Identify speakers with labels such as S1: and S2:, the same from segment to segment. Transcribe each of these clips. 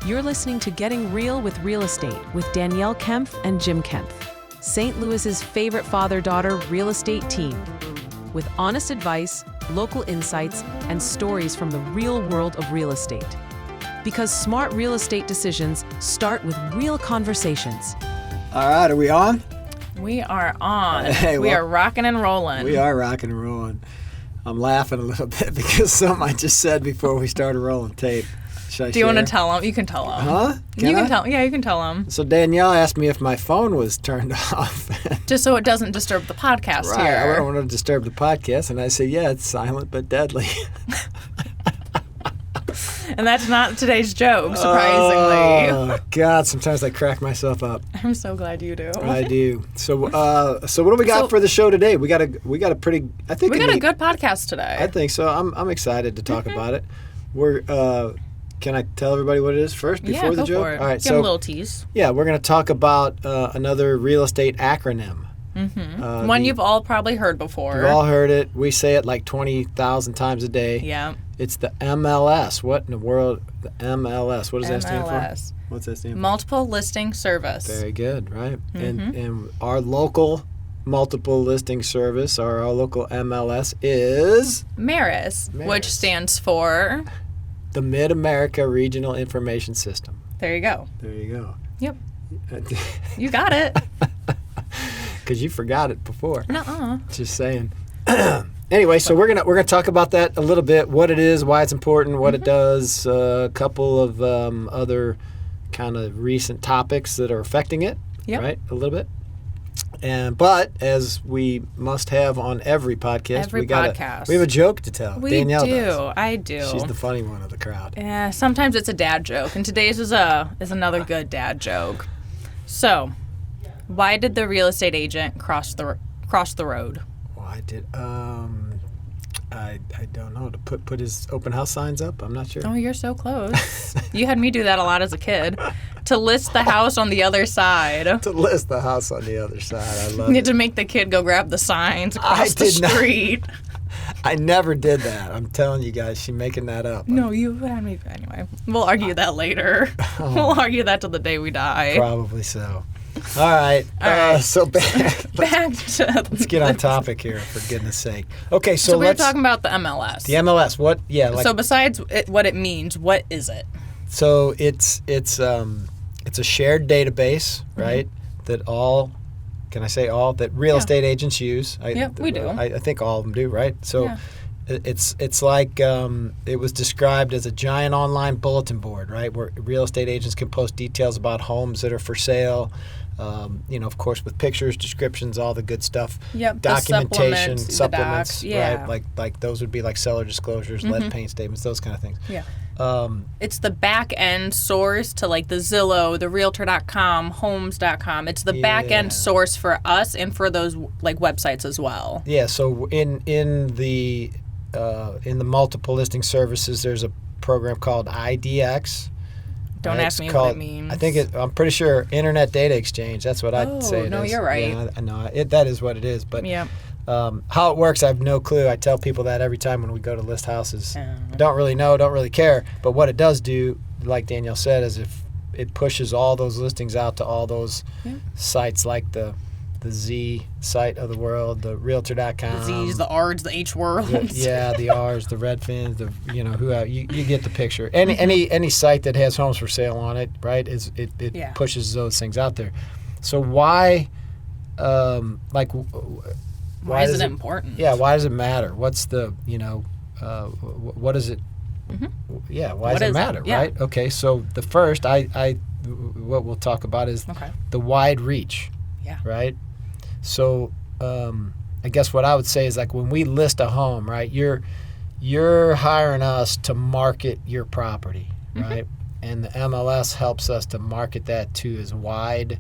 S1: You're listening to Getting Real with Real Estate with Danielle Kempf and Jim Kempf, St. Louis's favorite father-daughter real estate team, with honest advice, local insights, and stories from the real world of real estate. Because smart real estate decisions start with real conversations.
S2: All right, are we on?
S3: We are on.
S2: Hey,
S3: we are rocking and rolling.
S2: We are rocking and rolling. I'm laughing a little bit because something I just said before we started rolling tape.
S3: Do you want to tell them? You can tell them.
S2: Huh?
S3: You can tell. Yeah, you can tell them.
S2: So Danielle asked me if my phone was turned off.
S3: Just so it doesn't disturb the podcast
S2: Right,
S3: here.
S2: I don't want to disturb the podcast. And I say, yeah, it's silent but deadly.
S3: And that's not today's joke, surprisingly.
S2: Oh, God, sometimes I crack myself up.
S3: I'm so glad you do.
S2: I do. So what do we got for the show today? We got a pretty, I think
S3: we got a good podcast today.
S2: I think so. I'm excited to talk about it. We're can I tell everybody what it is first before the joke?
S3: For it.
S2: All right,
S3: Give them a little tease.
S2: Yeah, we're going to talk about another real estate acronym.
S3: Mm-hmm. One you've all probably heard before.
S2: You've all heard it. We say it like 20,000 times a day.
S3: Yeah.
S2: It's the MLS. What in the world? The MLS. What does that stand for? What's that stand for?
S3: Multiple Listing Service.
S2: Very good, right?
S3: Mm-hmm.
S2: And our local multiple listing service, or our local MLS, is
S3: MARIS, which stands for
S2: the Mid-America Regional Information System.
S3: There you go.
S2: There you go.
S3: Yep. You got it.
S2: Because you forgot it before.
S3: Nuh-uh.
S2: Just saying. Anyway, so we're gonna talk about that a little bit. What it is, why it's important, what it does. A couple of other kind of recent topics that are affecting it.
S3: Yep.
S2: Right, a little bit. But as we must have on every podcast, we have a joke to tell.
S3: We
S2: Danielle
S3: do.
S2: does.
S3: I do.
S2: She's the funny one of the crowd.
S3: Yeah. Sometimes it's a dad joke, and today's is another good dad joke. So, why did the real estate agent cross the road?
S2: Why did I don't know, to put his open house signs up? I'm not sure.
S3: Oh, you're so close. You had me do that a lot as a kid. To list the house on the other side.
S2: To list the house on the other side. I love
S3: You
S2: it.
S3: had to make the kid go grab the signs across the street.
S2: I never did that. I'm telling you guys, she's making that up.
S3: No, you had me. Anyway, we'll argue that later. We'll argue that till the day we die.
S2: Probably so. All right. So back
S3: to
S2: let's get on topic here, for goodness sake. Okay, so
S3: we're talking about the MLS.
S2: The MLS. What? Yeah.
S3: So besides what it means, what is it?
S2: So it's a shared database, right? Mm-hmm. That all. Can I say all that real estate agents use?
S3: We do.
S2: I think all of them do, right? So it's like it was described as a giant online bulletin board, right? Where real estate agents can post details about homes that are for sale. Of course, with pictures, descriptions, all the good stuff.
S3: Yep.
S2: Documentation,
S3: the
S2: supplements,
S3: docs, yeah.
S2: right? Like those would be like seller disclosures, lead paint statements, those kind of things.
S3: Yeah. It's the back end source to like the Zillow, the Realtor.com, Homes.com. It's the back end source for us and for those like websites as well.
S2: Yeah. So in the multiple listing services, there's a program called IDX.
S3: Don't ask me what it means.
S2: I'm pretty sure Internet Data Exchange. That's what I'd say it is.
S3: No, you're right.
S2: Yeah, I know. That is what it is. But how it works, I have no clue. I tell people that every time when we go to list houses. Don't really know, don't really care. But what it does do, like Danielle said, is if it pushes all those listings out to all those sites like the Z site of the world, the Realtor.com.
S3: The Z's, the R's, the H worlds.
S2: Yeah, the R's, the Redfins, you get the picture. Any site that has homes for sale on it, right? It pushes those things out there. So why,
S3: why is it important?
S2: Yeah, why does it matter? What's the what is it?
S3: Mm-hmm.
S2: Yeah, why does it matter, right? Okay, so the first what we'll talk about is the wide reach.
S3: Yeah.
S2: Right. So I guess what I would say is like when we list a home, right? You're hiring us to market your property, right? And the MLS helps us to market that to as wide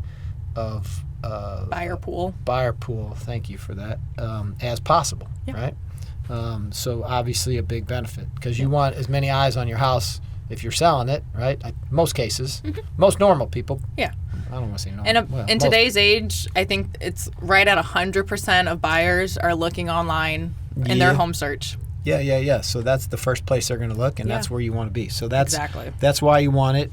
S2: of
S3: buyer pool.
S2: Thank you for that. As possible, right? So obviously a big benefit because you want as many eyes on your house if you're selling it, right? Most cases, most normal people.
S3: Yeah.
S2: I don't want to say normal.
S3: In today's age, I think it's right at 100% of buyers are looking online in their home search.
S2: Yeah. So that's the first place they're going to look, and that's where you want to be. So that's why you want it.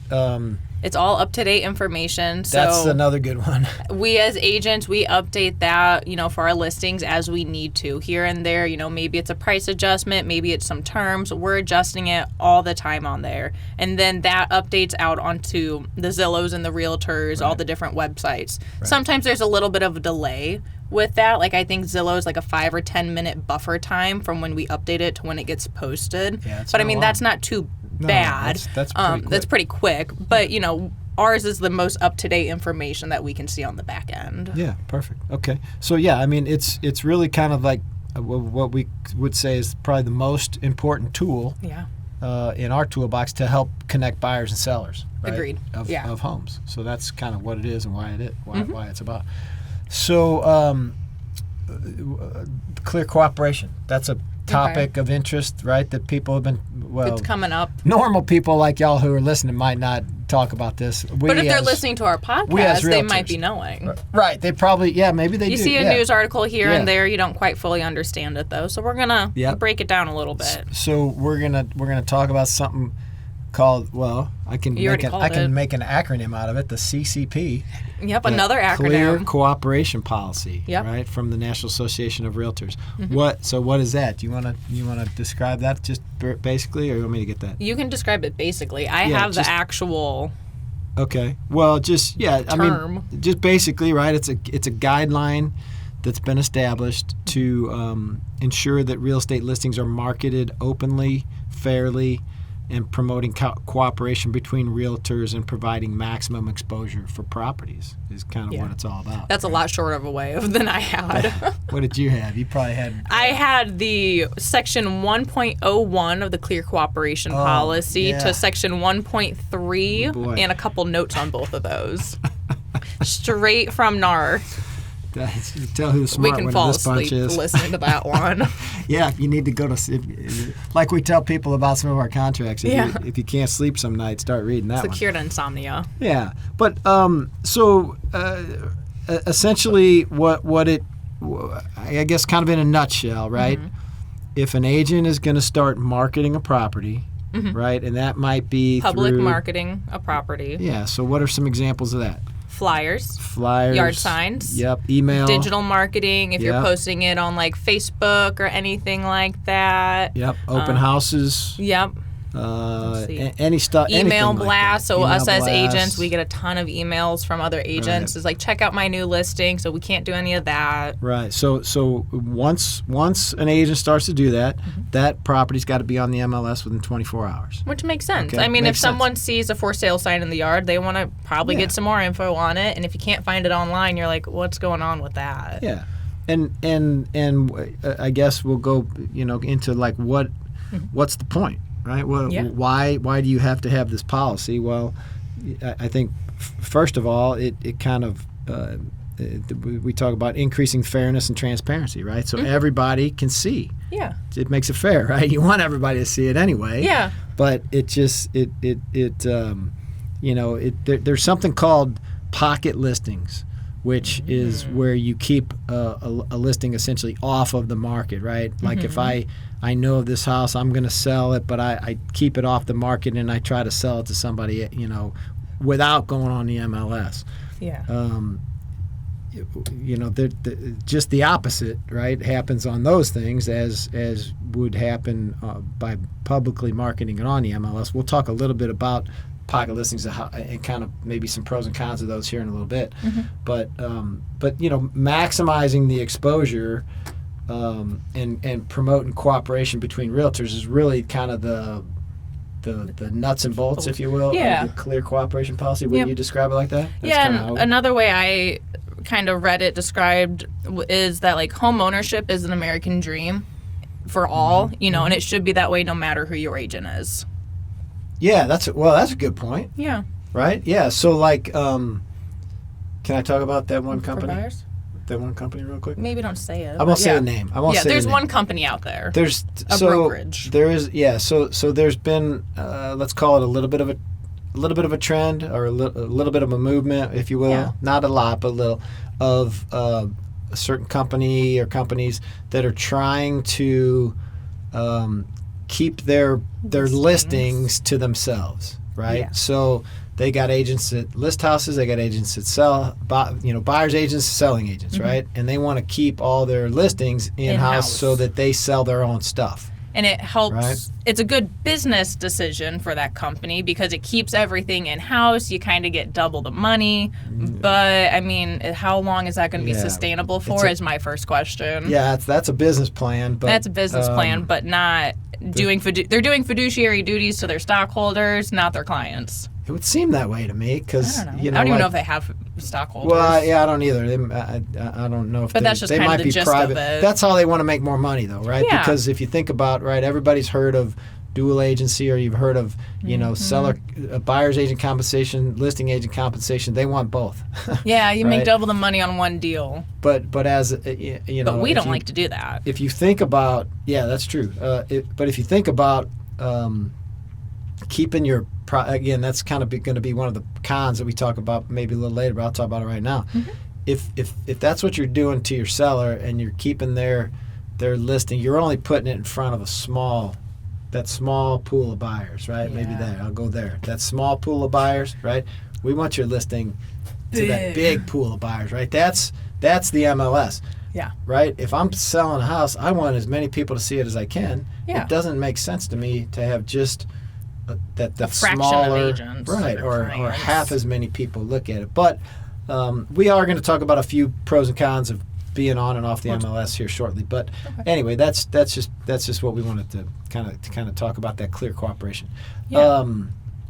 S3: It's all up-to-date information. So
S2: that's another good one.
S3: We as agents, we update that, for our listings as we need to. Here and there, maybe it's a price adjustment, maybe it's some terms. We're adjusting it all the time on there. And then that updates out onto the Zillows and the Realtors, all the different websites. Right. Sometimes there's a little bit of a delay with that. Like, I think Zillow is like a 5 or 10 minute buffer time from when we update it to when it gets posted.
S2: Yeah,
S3: but I mean, that's not too bad.
S2: That's pretty quick.
S3: That's pretty quick. But, ours is the most up-to-date information that we can see on the back end.
S2: Yeah, perfect. Okay. So, yeah, I mean, it's really kind of like what we would say is probably the most important tool in our toolbox to help connect buyers and sellers. Right?
S3: Agreed.
S2: Of homes. So that's kind of what it is and why it's about. So, clear cooperation. That's a topic of interest, right? That people have been,
S3: it's coming up.
S2: Normal people like y'all who are listening might not talk about this.
S3: But if they're listening to our podcast, they might be knowing.
S2: Right. They probably, maybe they do.
S3: You see a news article here and there, you don't quite fully understand it though. So we're going to break it down a little bit.
S2: So we're going to talk about something called, I can make an acronym out of it, the CCP.
S3: Yep, another acronym.
S2: Clear Cooperation Policy,
S3: yep.
S2: Right, from the National Association of Realtors. Mm-hmm. What is that? Do you want to describe that just basically, or you want me to get that?
S3: You can describe it basically. I have the actual.
S2: Okay. Well,
S3: term.
S2: I mean, just basically, right? It's a guideline that's been established to ensure that real estate listings are marketed openly, fairly, and promoting cooperation between realtors and providing maximum exposure for properties is kind of what it's all about.
S3: That's a lot shorter of a way than I had.
S2: What did you have? You probably had...
S3: I had the Section 1.01 of the Clear Cooperation Policy to Section 1.3 and a couple notes on both of those. Straight from NAR.
S2: You tell who the smart one of this bunch is.
S3: We can fall asleep listening to that one.
S2: Yeah, if you need to go to sleep. Like we tell people about some of our contracts. If you can't sleep some night, start reading that one.
S3: It's a cure to insomnia.
S2: Yeah. But essentially what it, I guess kind of in a nutshell, right? Mm-hmm. If an agent is going to start marketing a property, right, and that might be
S3: public marketing a property.
S2: Yeah, so what are some examples of that?
S3: Flyers,
S2: yard
S3: signs,
S2: email,
S3: digital marketing if you're posting it on like Facebook or anything like that.
S2: Open houses. Any stuff.
S3: Email blasts.
S2: Like
S3: so us as agents, we get a ton of emails from other agents. Right. It's like, check out my new listing. So we can't do any of that.
S2: Right. So once an agent starts to do that, that property's got to be on the MLS within 24 hours.
S3: Which makes sense.
S2: Okay?
S3: I mean, if someone sees a for sale sign in the yard, they want to probably get some more info on it. And if you can't find it online, you're like, what's going on with that?
S2: Yeah. And I guess we'll go into like what's the point? Right. Well, why do you have to have this policy? Well, I think first of all, it kind of we talk about increasing fairness and transparency, right? So everybody can see.
S3: Yeah.
S2: It makes it fair, right? You want everybody to see it anyway.
S3: Yeah.
S2: But it just there's something called pocket listings, which is where you keep a listing essentially off of the market, right? Like if I know of this house, I'm going to sell it, but I keep it off the market and I try to sell it to somebody, without going on the MLS.
S3: Yeah.
S2: Just the opposite, right, happens on those things as would happen by publicly marketing it on the MLS. We'll talk a little bit about pocket listings and kind of maybe some pros and cons of those here in a little bit. But maximizing the exposure and promoting cooperation between realtors is really kind of the nuts and bolts, if you will, of the clear cooperation policy. Would you describe it like that?
S3: And another way I kind of read it described is that like home ownership is an American dream for all, and it should be that way no matter who your agent is.
S2: Yeah, that's a good point.
S3: Yeah.
S2: Right? Yeah. So like can I talk about that one company?
S3: For buyers?
S2: That one company real quick?
S3: Maybe don't say it.
S2: I won't say the name.
S3: There's one company out there.
S2: There's
S3: a brokerage.
S2: There is, so there's been let's call it a little bit of a trend or a little bit of a movement, if you will. Yeah. Not a lot, but a little of a certain company or companies that are trying to keep their listings to themselves, right?
S3: Yeah.
S2: So they got agents that list houses, they got agents that sell, buyers agents, selling agents, right? And they want to keep all their listings in-house so that they sell their own stuff.
S3: And it helps.
S2: Right.
S3: It's a good business decision for that company because it keeps everything in-house. You kind of get double the money. But, I mean, how long is that going to be sustainable for is my first question.
S2: Yeah, that's a business plan. But
S3: that's a business plan, but not doing they're doing fiduciary duties to their stockholders, not their clients.
S2: It would seem that way to me because
S3: I don't even know if they have stockholders.
S2: Well, yeah, I don't either. I don't know if
S3: but that's just
S2: they
S3: kind
S2: might
S3: of the
S2: be
S3: gist
S2: private.
S3: of it.
S2: That's how they want to make more money, though, right?
S3: Yeah.
S2: Because if you think about everybody's heard of dual agency, or you've heard of seller, buyer's agent compensation, listing agent compensation. They want both.
S3: Yeah, you
S2: right?
S3: make double the money on one deal.
S2: But as
S3: but we don't like to do that.
S2: If you think about, that's true. But if you think about keeping your again, that's kind of going to be one of the cons that we talk about maybe a little later, but I'll talk about it right now. If that's what you're doing to your seller and you're keeping their listing, you're only putting it in front of that small pool of buyers, right?
S3: Yeah.
S2: Maybe I'll go there. That small pool of buyers, right? We want your listing to that big pool of buyers, right? That's the MLS.
S3: Yeah.
S2: Right? If I'm selling a house, I want as many people to see it as I can.
S3: Yeah.
S2: It doesn't make sense to me to have just that
S3: fraction
S2: smaller,
S3: of agents,
S2: right, or half as many people look at it. But we are going to talk about a few pros and cons of being on and off the MLS here shortly. But anyway, that's just what we wanted to kind of talk about, that clear cooperation.
S3: Yeah.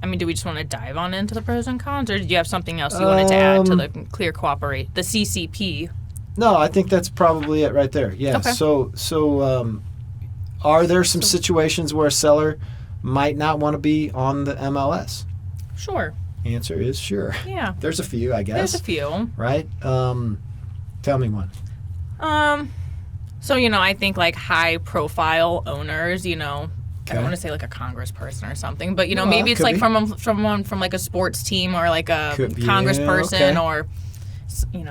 S3: I mean, do we just want to dive on into the pros and cons, or do you have something else you wanted to add to the clear cooperate, the CCP?
S2: No, I think that's probably it right there. Yeah.
S3: Okay.
S2: So are there some situations where a seller might not want to be on the MLS?
S3: Sure.
S2: Answer is sure.
S3: Yeah.
S2: There's a few, I guess.
S3: There's a few.
S2: Right? Tell me one.
S3: So, I think like high profile owners, I don't
S2: Okay.
S3: want to say like a congressperson or something, but
S2: Well,
S3: maybe
S2: it
S3: it's
S2: could
S3: like
S2: be.
S3: from like a sports team or like a
S2: Could be,
S3: congressperson
S2: okay.
S3: or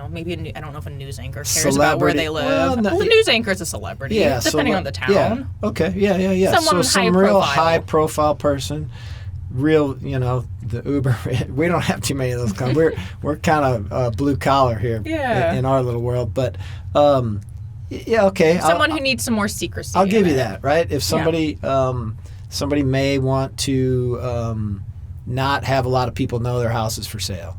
S3: maybe I don't know if a news anchor cares about where they live.
S2: Well, no,
S3: the news anchor is a celebrity, depending on the town.
S2: Yeah. Okay. Yeah.
S3: Someone
S2: so
S3: high
S2: some real
S3: profile.
S2: high profile person, real, the Uber. We don't have too many of those. We're kind of blue collar here in our little world, but. Yeah, okay.
S3: Someone who needs some more secrecy.
S2: I'll give you that, right? If somebody somebody may want to not have a lot of people know their house is for sale.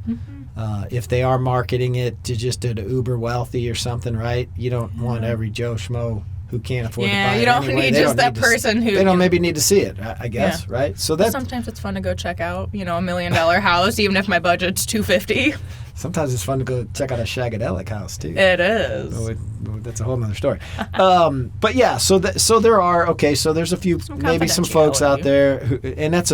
S2: If they are marketing it to just an uber wealthy or something, right? You don't want every Joe Schmo who can't afford to buy it.
S3: Yeah, you don't
S2: anyway.
S3: need
S2: They
S3: just
S2: don't
S3: that person who...
S2: They don't maybe need to see it, I guess, right? So that
S3: sometimes it's fun to go check out, $1 million house, even if my budget's $250,000.
S2: Sometimes it's fun to go check out a shagadelic house, too.
S3: It is.
S2: So that's a whole nother story. But yeah, so there are, so there's a few, maybe some folks out there who, and that's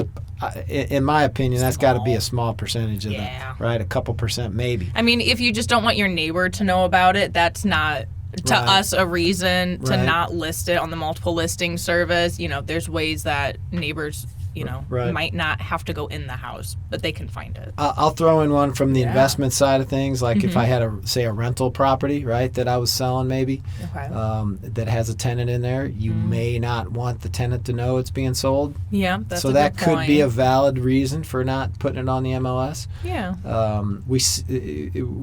S2: in my opinion, that's got to be a small percentage of that, right? A couple percent maybe.
S3: I mean, if you just don't want your neighbor to know about it, that's not, to us, a reason to not list it on the multiple listing service. There's ways that neighbors... might not have to go in the house, but they can find it.
S2: I'll throw in one from the investment side of things. Like if I had a rental property, right, that I was selling maybe, that has a tenant in there, you may not want the tenant to know it's being sold.
S3: Yeah, that's
S2: so
S3: a
S2: that
S3: good
S2: could
S3: point.
S2: be a valid reason for not putting it on the MLS.
S3: Yeah.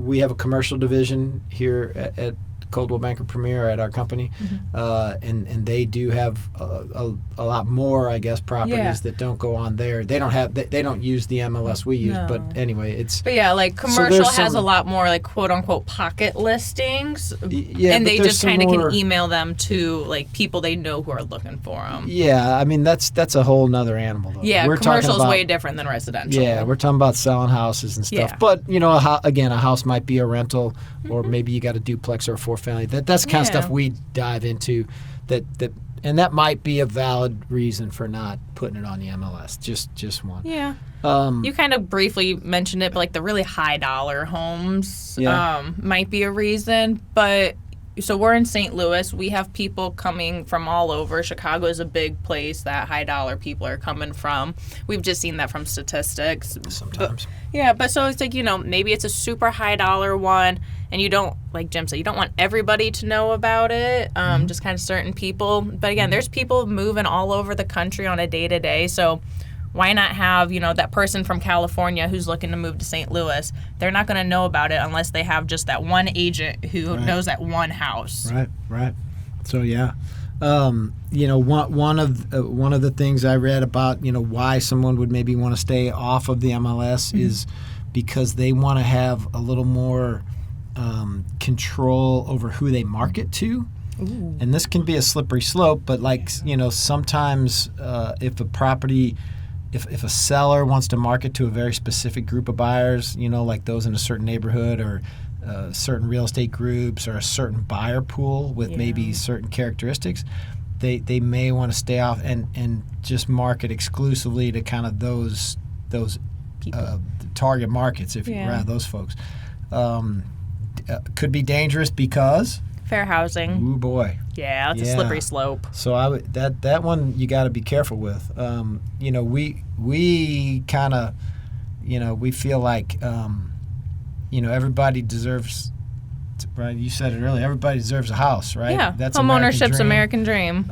S2: We have a commercial division here at Coldwell Banker Premier at our company, and they do have a lot more, I guess, properties that don't go on there. They don't use the MLS we use, but anyway,
S3: But yeah, like commercial has a lot more like quote unquote pocket listings, and they just kind of can email them to like people they know who are looking for them.
S2: Yeah, I mean that's a whole nother animal though.
S3: Yeah, commercial is way different than residential.
S2: Yeah, we're talking about selling houses and stuff.
S3: Yeah.
S2: But a house might be a rental, or maybe you got a duplex or a four-family. That's the kind of stuff we dive into. And that might be a valid reason for not putting it on the MLS. Just one.
S3: Yeah. You kind of briefly mentioned it, but like the really high dollar homes might be a reason. But so we're in St. Louis. We have people coming from all over. Chicago is a big place that high dollar people are coming from. We've just seen that from statistics.
S2: Sometimes.
S3: But so it's like, maybe it's a super high dollar one, and you don't, like Jim said, you don't want everybody to know about it, just kind of certain people. But again, there's people moving all over the country on a day-to-day, so why not have, that person from California who's looking to move to St. Louis? They're not going to know about it unless they have just that one agent who knows that one house.
S2: Right. So, yeah. One of the things I read about, why someone would maybe want to stay off of the MLS is because they want to have a little more control over who they market to. Ooh. And this can be a slippery slope, but sometimes if a property... If a seller wants to market to a very specific group of buyers, like those in a certain neighborhood or certain real estate groups or a certain buyer pool with maybe certain characteristics, they may want to stay off and just market exclusively to kind of those target markets, if you those folks. Could be dangerous because...
S3: Fair housing.
S2: Ooh, boy.
S3: Yeah, it's a slippery slope.
S2: So that one you got to be careful with. We kind of, we feel like, everybody deserves. Right, you said it earlier. Everybody deserves a house, right?
S3: Yeah,
S2: that's
S3: homeownership's American dream.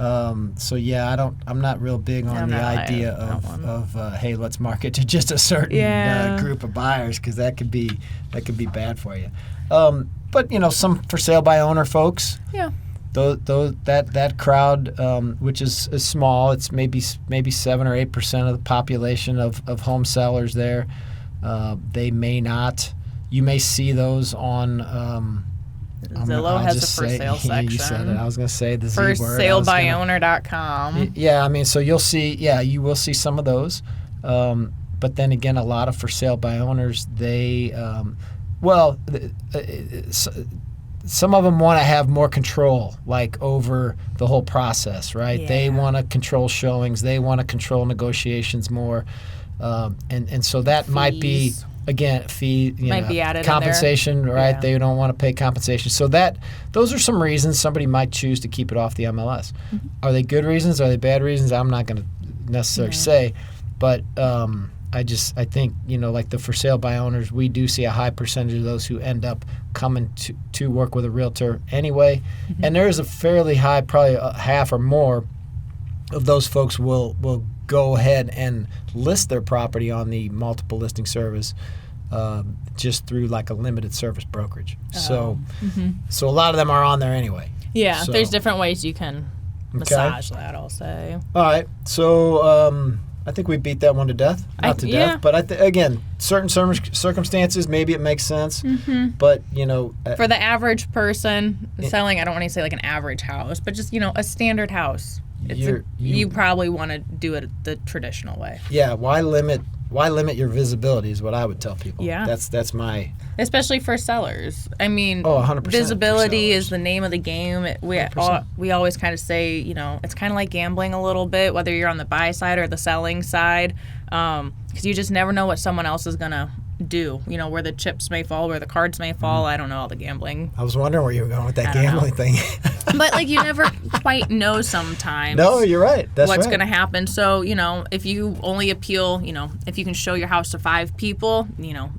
S2: So yeah, I'm not real big on the idea of hey, let's market to just a certain group of buyers, because that could be bad for you. But some for sale by owner folks. Yeah. That crowd, which is small, it's maybe 7 or 8% of the population of home sellers there. They may not. You may see those on.
S3: Zillow has a for sale section.
S2: You said it. I was going to say the Z word.
S3: ForSaleByOwner.com.
S2: Yeah, I mean, so you'll see. Yeah, you will see some of those. But then again, a lot of for sale by owners, they. Some of them want to have more control, like over the whole process, right? Yeah. They want to control showings. They want to control negotiations more, and so that might be again
S3: might be added
S2: compensation,
S3: in there.
S2: Right?
S3: Yeah.
S2: They don't want to pay compensation, so those are some reasons somebody might choose to keep it off the MLS. Mm-hmm. Are they good reasons? Are they bad reasons? I'm not going to necessarily say, but. I think, like the for sale by owners, we do see a high percentage of those who end up coming to work with a realtor anyway. Mm-hmm. And there is a fairly high, probably half or more of those folks will go ahead and list their property on the multiple listing service just through like a limited service brokerage. So a lot of them are on there anyway.
S3: Yeah, so, there's different ways you can massage that, I'll say.
S2: All right, so... I think we beat that one to death. Not to death, but again, certain circumstances, maybe it makes sense. Mm-hmm. But,
S3: for the average person selling, I don't want to say like an average house, but just, a standard house. You probably want to do it the traditional way.
S2: Yeah, why limit your visibility is what I would tell people. Yeah. That's my...
S3: Especially for sellers. I mean,
S2: 100%
S3: visibility is the name of the game. We always kind of say, it's kind of like gambling a little bit, whether you're on the buy side or the selling side, because you just never know what someone else is going to do, where the chips may fall, where the cards may fall. I don't know, all the gambling.
S2: I was wondering where you were going with that gambling thing.
S3: But, you never quite know sometimes.
S2: No, you're right. That's
S3: what's going to happen. So, if you only appeal, if you can show your house to 5 people,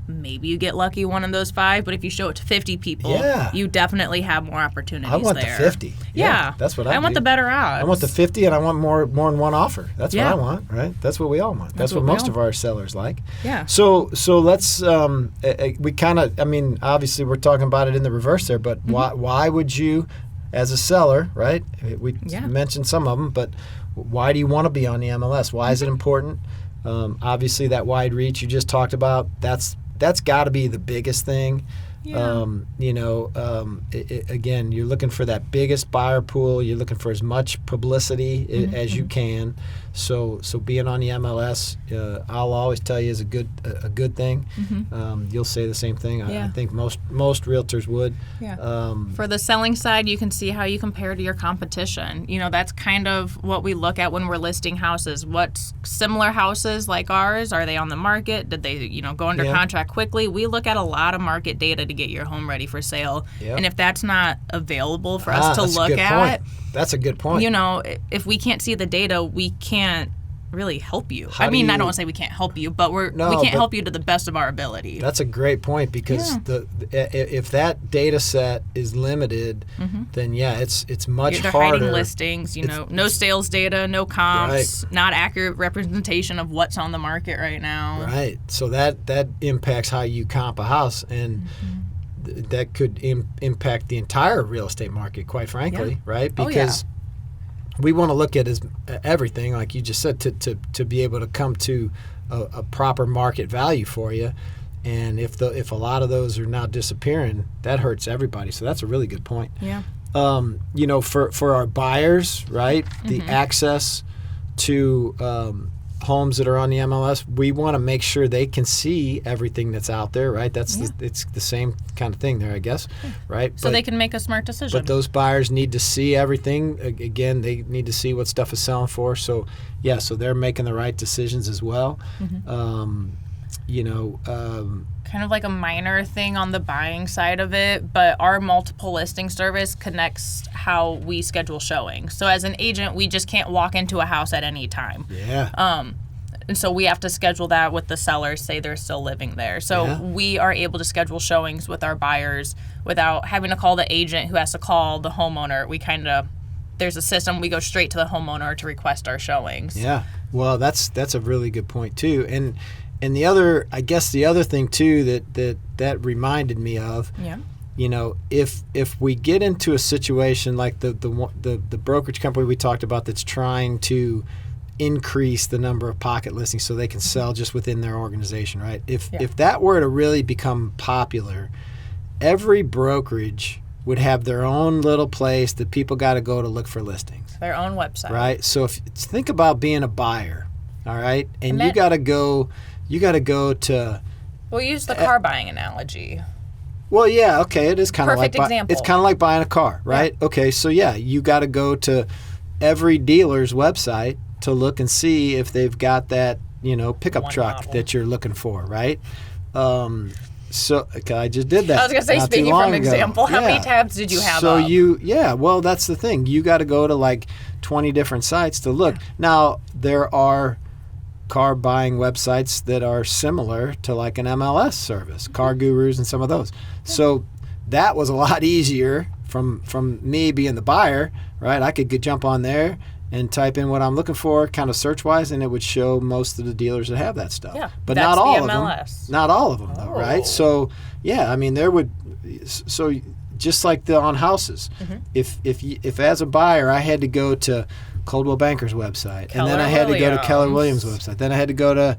S3: maybe you get lucky one of those 5. But if you show it to 50 people, you definitely have more opportunities there.
S2: I want the 50.
S3: Yeah.
S2: That's what I
S3: want the better odds.
S2: I want the 50, and I want more than one offer. That's what I want, right? That's what we all want. That's what most of our sellers like.
S3: Yeah.
S2: So let's, we kind of, obviously we're talking about it in the reverse there, but why would you, as a seller, right? We mentioned some of them, but why do you want to be on the MLS? Why is it important? Obviously, that wide reach you just talked about, that's got to be the biggest thing. Yeah. Again, you're looking for that biggest buyer pool. You're looking for as much publicity as you can. So being on the MLS, I'll always tell you is a good thing. You'll say the same thing. I think most realtors would.
S3: Yeah. For the selling side, you can see how you compare to your competition. That's kind of what we look at when we're listing houses. What similar houses like ours, are they on the market? Did they go under contract quickly? We look at a lot of market data to get your home ready for sale.
S2: Yep.
S3: And if that's not available for us to look at,
S2: that's a good point.
S3: You know, if we can't see the data, we can't really help you. I don't want to say we can't help you, but we can't help you to the best of our ability.
S2: That's a great point, because if that data set is limited, then it's much
S3: They're
S2: harder.
S3: hiding listings, no sales data, no comps, not accurate representation of what's on the market right now.
S2: Right. So that impacts how you comp a house, and that could impact the entire real estate market, quite frankly, right? Because we want to look at everything, like you just said, to be able to come to a proper market value for you. And if a lot of those are now disappearing, that hurts everybody. So that's a really good point.
S3: Yeah.
S2: For our buyers, right, the access to homes that are on the MLS, we want to make sure they can see everything that's out there, right? It's the same kind of thing there, I guess, right?
S3: So they can make a smart decision.
S2: But those buyers need to see everything. Again, they need to see what stuff is selling for. So, so they're making the right decisions as well.
S3: Kind of like a minor thing on the buying side of it, but our multiple listing service connects how we schedule showings. So as an agent, we just can't walk into a house at any time.
S2: Yeah.
S3: And so we have to schedule that with the sellers, say they're still living there. So we are able to schedule showings with our buyers without having to call the agent who has to call the homeowner. There's a system, we go straight to the homeowner to request our showings. Yeah.
S2: Well, that's a really good point too. And the other thing too that reminded me of, if we get into a situation like the brokerage company we talked about that's trying to increase the number of pocket listings so they can sell just within their organization, right? If that were to really become popular, every brokerage would have their own little place that people got to go to look for listings.
S3: Their own website.
S2: Right? So think about being a buyer, all right? And you got to go to...
S3: We'll use the car buying analogy.
S2: Well, yeah, okay, it is kind of like...
S3: Perfect example.
S2: It's kind of like buying a car, right? Yeah. Okay, so you got to go to every dealer's website to look and see if they've got that, pickup truck model that you're looking for, right? So I just did that.
S3: I was going to say, speaking from example, how many tabs did you have up?
S2: Well, that's the thing. You got to go to like 20 different sites to look. Now, there are car buying websites that are similar to like an MLS service, Car Gurus and some of those. So that was a lot easier from me being the buyer, right? I could jump on there and type in what I'm looking for, kind of search-wise, and it would show most of the dealers that have that stuff. Yeah,
S3: but
S2: not all
S3: of
S2: them. Not all of them, though, right? So, there would... So just like on houses, if as a buyer I had to go to Coldwell Banker's website, and then I had to go to Keller Williams' website, then I had to go to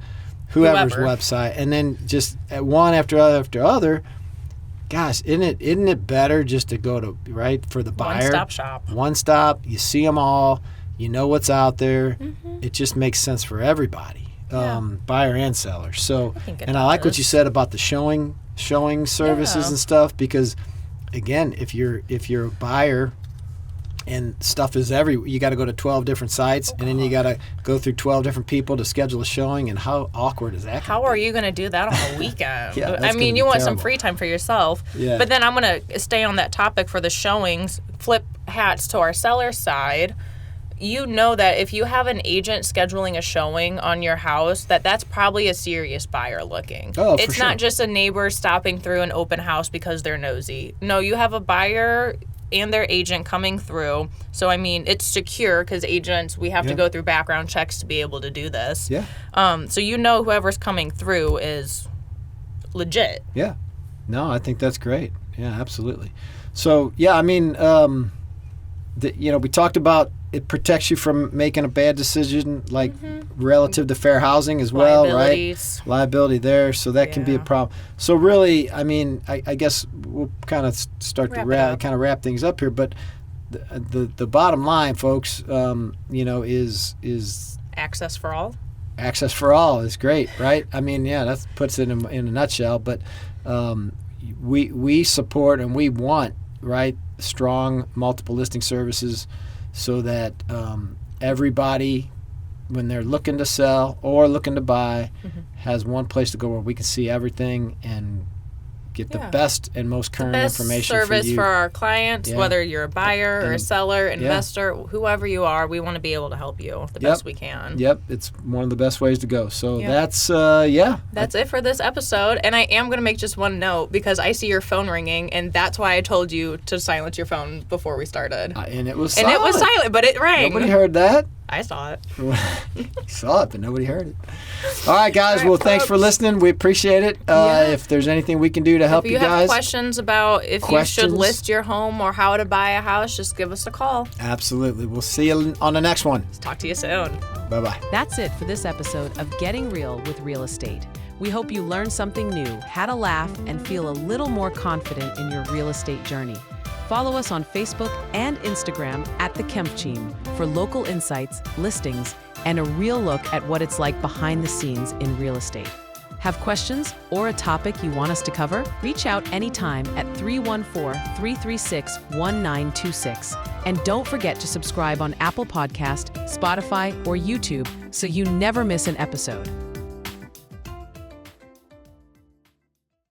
S2: whoever's website, and then just one after other, gosh, isn't it better just to go to, right, for the buyer?
S3: One-stop shop.
S2: One stop, you see them all, you know what's out there. It just makes sense for everybody, buyer and seller. So, I like what you said about the showing services and stuff, because again, if you're a buyer and stuff is you got to go to 12 different sites, and then you got to go through 12 different people to schedule a showing, and how awkward is that?
S3: How are you going to do that on a weekend?
S2: You
S3: want some free time for yourself. Yeah. But then I'm going to stay on that topic for the showings, flip hats to our seller side. You know that if you have an agent scheduling a showing on your house, that's probably a serious buyer looking.
S2: Oh,
S3: it's not just a neighbor stopping through an open house because they're nosy. No, you have a buyer and their agent coming through. So, it's secure because agents, we have to go through background checks to be able to do this.
S2: Yeah.
S3: So whoever's coming through is legit.
S2: Yeah. No, I think that's great. Yeah, absolutely. So, we talked about it protects you from making a bad decision, like relative to fair housing as well, right? Liability there, so that can be a problem. So really, I guess we'll kind of start to wrap things up here. But the bottom line, folks, is
S3: access for all.
S2: Access for all is great, right? That puts it in a nutshell. But we support and we want, right, strong multiple listing services, so that everybody, when they're looking to sell or looking to buy, has one place to go where we can see everything and get the best and most current
S3: best
S2: information
S3: service
S2: for you.
S3: for our clients, whether you're a buyer or a seller, investor, whoever you are. We want to be able to help you the best we can.
S2: Yep, it's one of the best ways to go. So that's
S3: it for this episode. And I am going to make just one note because I see your phone ringing, and that's why I told you to silence your phone before we started.
S2: And it was silent.
S3: And it was silent, but it rang.
S2: Nobody heard that.
S3: I saw it.
S2: Saw it, but nobody heard it. All right, guys. Well, thanks for listening. We appreciate it. If there's anything we can do to help you guys.
S3: If you have questions about if you should list your home or how to buy a house, just give us a call.
S2: Absolutely. We'll see you on the next one.
S3: Talk to you soon.
S2: Bye-bye.
S1: That's it for this episode of Getting Real with Real Estate. We hope you learned something new, had a laugh, and feel a little more confident in your real estate journey. Follow us on Facebook and Instagram at The Kempf Team for local insights, listings, and a real look at what it's like behind the scenes in real estate. Have questions or a topic you want us to cover? Reach out anytime at 314-336-1926. And don't forget to subscribe on Apple Podcast, Spotify, or YouTube so you never miss an episode.